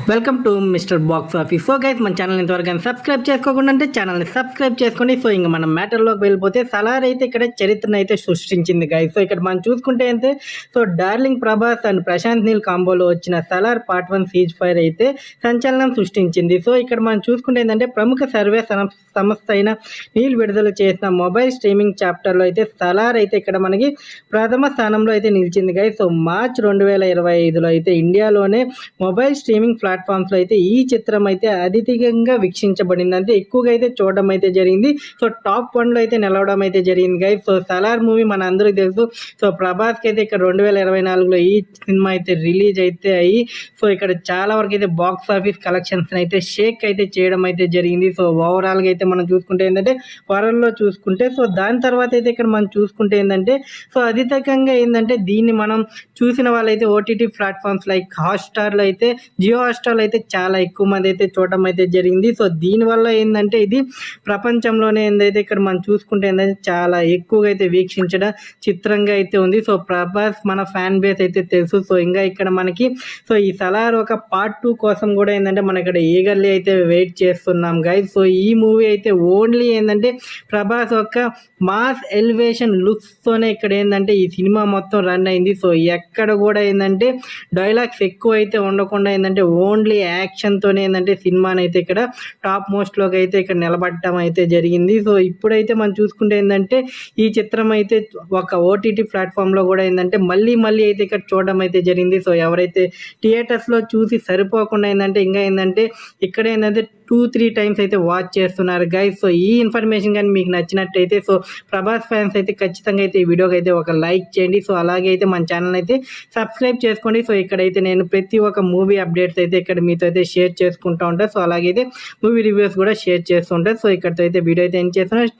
Welcome to mister box office. So guys, మన channel ఇంతవరకు subscribe చేసుకోకుండా అంటే ఛానల్ని సబ్స్క్రైబ్ చేసుకోండి. సో ఇంకా మనం మ్యాటర్లోకి వెళ్ళిపోతే సలార్ అయితే ఇక్కడ చరిత్రను అయితే సృష్టించింది గైస్. సో ఇక్కడ మనం చూసుకుంటే అయితే so darling Prabhas and Prashanth Neel కాంబోలో వచ్చిన సలార్ పార్ట్ 1 సీజ్ ఫైర్ అయితే సంచలనం సృష్టించింది. సో ఇక్కడ మనం చూసుకుంటే ఏంటంటే ప్రముఖ సర్వే సంస్థ అయిన నీల్ విడుదల చేసిన మొబైల్ స్ట్రీమింగ్ చాప్టర్లో అయితే సలార్ అయితే ఇక్కడ మనకి ప్రథమ స్థానంలో అయితే నిలిచింది గైస్. సో మార్చ్ 2025లో అయితే ఇండియాలోనే మొబైల్ స్ట్రీమింగ్ ప్లాట్ఫామ్స్లో అయితే ఈ చిత్రం అయితే అధికంగా వీక్షించబడింది, అంటే ఎక్కువగా అయితే చూడడం అయితే జరిగింది. సో టాప్ 1లో అయితే నిలవడం అయితే జరిగింది గైస్. సో సలార్ మూవీ మన అందరికీ తెలుసు. సో ప్రభాస్కి అయితే ఇక్కడ 2024లో ఈ సినిమా అయితే రిలీజ్ అయితే అయ్యి సో ఇక్కడ చాలా వరకు అయితే బాక్స్ ఆఫీస్ కలెక్షన్స్ అయితే షేక్ అయితే చేయడం అయితే జరిగింది. సో ఓవరాల్గా అయితే మనం చూసుకుంటే ఏంటంటే వరల్డ్లో చూసుకుంటే సో దాని తర్వాత అయితే ఇక్కడ మనం చూసుకుంటే ఏంటంటే సో అధికంగా ఏంటంటే దీన్ని మనం చూసిన వాళ్ళైతే ఓటీటీ ప్లాట్ఫామ్స్ లైక్ హాట్స్టార్లో అయితే జియో హాట్స్టార్లో అయితే చాలా ఎక్కువ మంది అయితే చూడడం అయితే జరిగింది. సో దీనివల్ల ఏంటంటే ఇది ప్రపంచంలోనే ఏందైతే ఇక్కడ మనం చూసుకుంటే ఏంటంటే చాలా ఎక్కువగా అయితే వీక్షించడం చిత్రంగా అయితే ఉంది. సో ప్రభాస్ మన ఫ్యాన్ బేస్ అయితే తెలుసు. సో ఇంకా ఇక్కడ మనకి సో ఈ సలార్ ఒక పార్ట్ 2 కోసం కూడా ఏంటంటే మనం ఇక్కడ ఈగర్లీ అయితే వెయిట్ చేస్తున్నాం గైస్. సో ఈ మూవీ అయితే ఓన్లీ ఏంటంటే ప్రభాస్ ఒక మాస్ ఎలివేషన్ లుక్స్తోనే ఇక్కడ ఏంటంటే ఈ సినిమా మొత్తం రన్ అయింది. సో ఎక్కడ కూడా ఏంటంటే డైలాగ్స్ ఎక్కువ అయితే ఉండకుండా ఏంటంటే ఓన్లీ యాక్షన్తోనే ఏంటంటే సినిమాని అయితే ఇక్కడ టాప్ మోస్ట్లోకి అయితే ఇక్కడ నిలబడటం అయితే జరిగింది. సో ఇప్పుడైతే మనం చూసుకుంటే ఏంటంటే ఈ చిత్రం అయితే ఒక ఓటీటీ ప్లాట్ఫామ్లో కూడా ఏంటంటే మళ్ళీ అయితే ఇక్కడ చూడడం అయితే జరిగింది. సో ఎవరైతే థియేటర్స్లో చూసి సరిపోకుండా ఏంటంటే ఇంకా ఏంటంటే ఇక్కడ ఏంటంటే 2-3 టైమ్స్ అయితే వాచ్ చేస్తున్నారు గైస్. సో ఈ ఇన్ఫర్మేషన్ కానీ మీకు నచ్చినట్టయితే సో ప్రభాస్ ఫ్యాన్స్ అయితే ఖచ్చితంగా అయితే ఈ వీడియోకి అయితే ఒక లైక్ చేయండి. సో అలాగే అయితే మన ఛానల్ అయితే సబ్స్క్రైబ్ చేసుకోండి. సో ఇక్కడైతే నేను ప్రతి ఒక్క మూవీ అప్డేట్స్ అయితే ఇక్కడ మీతో అయితే షేర్ చేసుకుంటూ ఉంటాను. సో అలాగే అయితే మూవీ రివ్యూస్ కూడా షేర్ చేస్తూ ఉంటాను. సో ఇక్కడితో అయితే వీడియో అయితే ఎండ్ చేస్తున్నాను.